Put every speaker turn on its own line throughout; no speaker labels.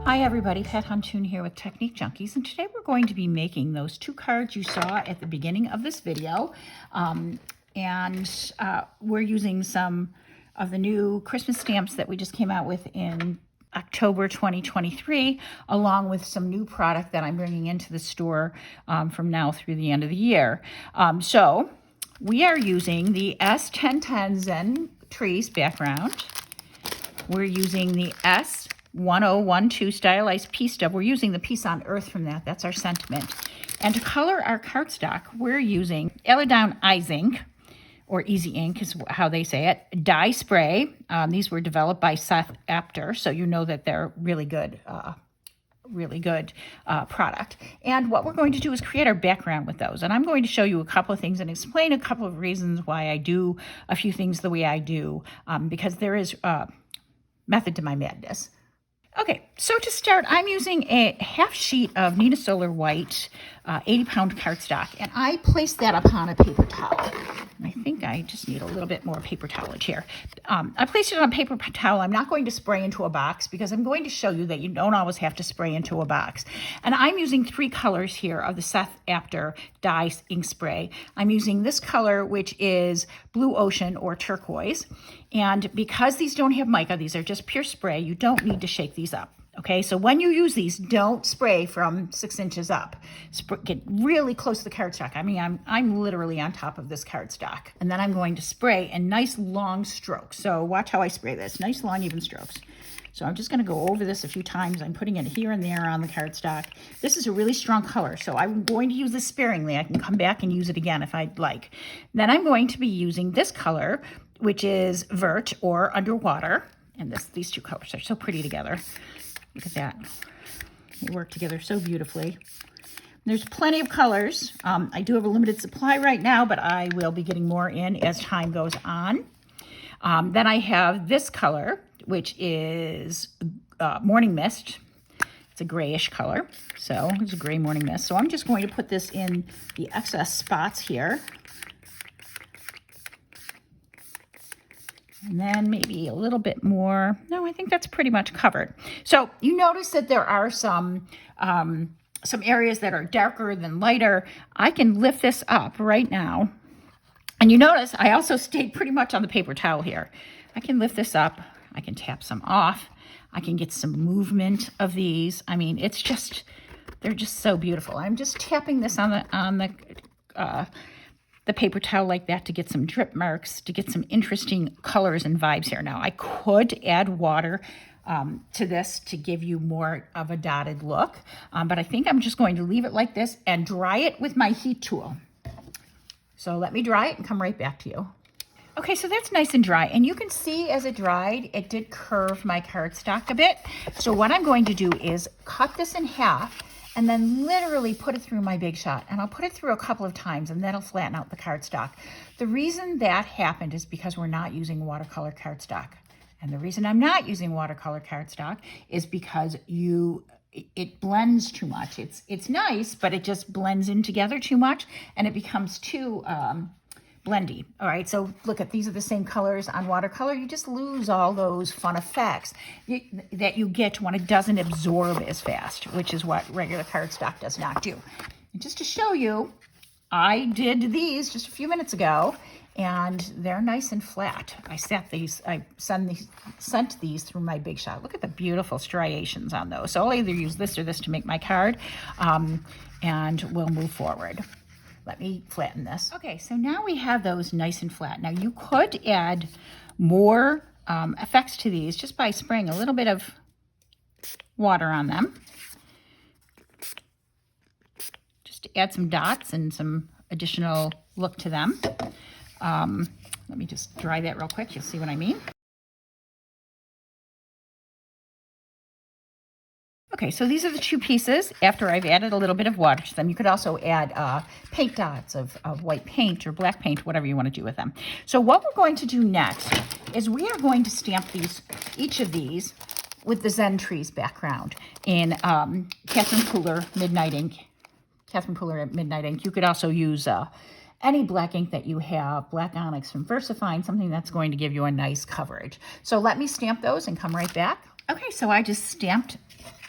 Hi everybody, Pat Huntoon here with Technique Junkies, and today we're going to be making those two cards you saw at the beginning of this video. We're using some of the new Christmas stamps that we just came out with in October 2023, along with some new product that I'm bringing into the store from now through the end of the year. So we are using the S1010 Zen Trees background. We're using the S1012 stylized pea stub. We're using the Peace on Earth from that. That's our sentiment. And to color our cardstock, we're using IZINK, or IZINK is how they say it, Dye Spray. These were developed by Seth Apter, so you know that they're really good product. And what we're going to do is create our background with those. And I'm going to show you a couple of things and explain a couple of reasons why I do a few things the way I do, because there is method to my madness. Okay, so to start, I'm using a half sheet of Nina Solar White 80-pound cardstock, and I placed that upon a paper towel. And I think I just need a little bit more paper towelage here. I placed it on a paper towel. I'm not going to spray into a box because I'm going to show you that you don't always have to spray into a box. And I'm using 3 colors here of the Seth Apter Dye Ink Spray. I'm using this color, which is Blue Ocean or Turquoise. And because these don't have mica, these are just pure spray, you don't need to shake these up. Okay, so when you use these, don't spray from 6 inches up. Get really close to the cardstock. I mean, I'm literally on top of this cardstock. And then I'm going to spray in nice long strokes. So watch how I spray this. Nice long even strokes. So I'm just going to go over this a few times. I'm putting it here and there on the cardstock. This is a really strong color, so I'm going to use this sparingly. I can come back and use it again if I'd like. Then I'm going to be using this color, which is Vert or Underwater. And these two colors are so pretty together. Look at that. They work together so beautifully. There's plenty of colors. I do have a limited supply right now, but I will be getting more in as time goes on. Then I have this color, which is Morning Mist. It's a grayish color. So it's a gray Morning Mist. So I'm just going to put this in the excess spots here. And then maybe a little bit more. No, I think that's pretty much covered. So you notice that there are some areas that are darker than lighter. I can lift this up right now. And you notice I also stayed pretty much on the paper towel here. I can lift this up. I can tap some off. I can get some movement of these. I mean, it's just, they're just so beautiful. I'm just tapping this on the paper towel like that to get some drip marks, to get some interesting colors and vibes here. Now, I could add water to this to give you more of a dotted look, but I think I'm just going to leave it like this and dry it with my heat tool. So let me dry it and come right back to you. Okay, so that's nice and dry, and you can see as it dried, it did curve my cardstock a bit. So what I'm going to do is cut this in half and then literally put it through my Big Shot. And I'll put it through a couple of times, and that'll flatten out the cardstock. The reason that happened is because we're not using watercolor cardstock. And the reason I'm not using watercolor cardstock is because it blends too much. It's nice, but it just blends in together too much, and it becomes too blendy. All right, so look at, these are the same colors on watercolor. You just lose all those fun effects that you get when it doesn't absorb as fast, which is what regular cardstock does not do. And just to show you, I did these just a few minutes ago, and they're nice and flat. I sent these through my Big Shot. Look at the beautiful striations on those. So I'll either use this or this to make my card, and we'll move forward. Let me flatten this. Okay, so now we have those nice and flat. Now you could add more effects to these just by spraying a little bit of water on them. Just to add some dots and some additional look to them. Let me just dry that real quick. You'll see what I mean. Okay, so these are the 2 pieces after I've added a little bit of water to them. You could also add paint dots of white paint or black paint, whatever you want to do with them. So what we're going to do next is we are going to stamp each of these with the Zen Trees background in Catherine Pooler Midnight Ink. Catherine Pooler at Midnight Ink. You could also use any black ink that you have, black onyx from VersaFine, something that's going to give you a nice coverage. So let me stamp those and come right back. Okay, so I just stamped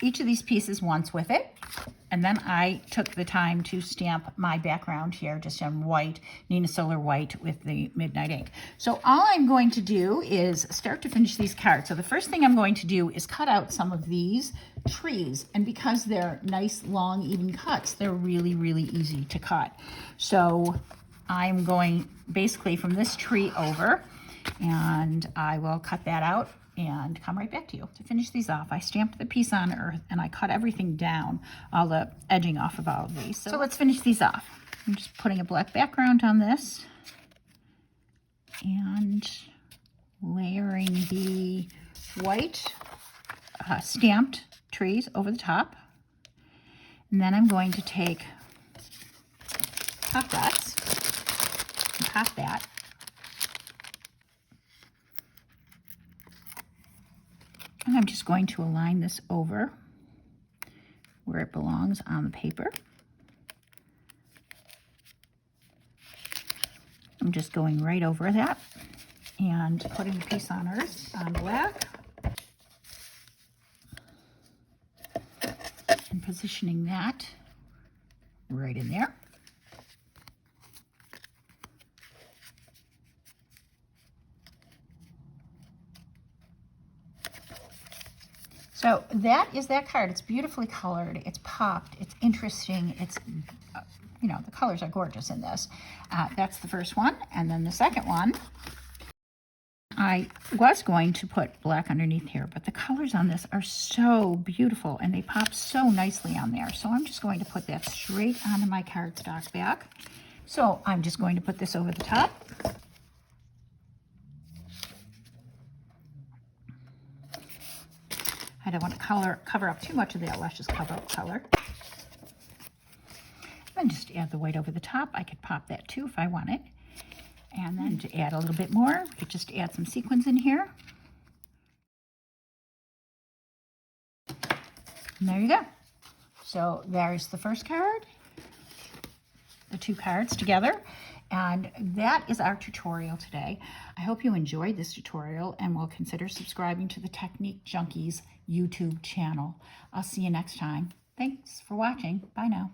each of these pieces once with it, and then I took the time to stamp my background here just in white, Nina Solar white with the Midnight ink. So all I'm going to do is start to finish these cards. So the first thing I'm going to do is cut out some of these trees, and because they're nice, long, even cuts, they're really, really easy to cut. So I'm going basically from this tree over, and I will cut that out and come right back to you. To finish these off, I stamped the piece on earth and I cut everything down, all the edging off of all of these. So let's finish these off. I'm just putting a black background on this and layering the white stamped trees over the top. And then I'm going to take pop dots and pop that. And I'm just going to align this over where it belongs on the paper. I'm just going right over that and putting the piece on earth on black and positioning that right in there. So that is that card. It's beautifully colored. It's popped. It's interesting. It's, you know, the colors are gorgeous in this. That's the first one. And then the second one, I was going to put black underneath here, but the colors on this are so beautiful and they pop so nicely on there. So I'm just going to put that straight onto my cardstock back. So I'm just going to put this over the top. I don't want to cover up too much of that. Let's just cover up color. And just add the white over the top. I could pop that too if I wanted. And then to add a little bit more, we could just add some sequins in here. And there you go. So there's the first card, the two cards together. And that is our tutorial today. I hope you enjoyed this tutorial and will consider subscribing to the Technique Junkies YouTube channel. I'll see you next time. Thanks for watching. Bye now.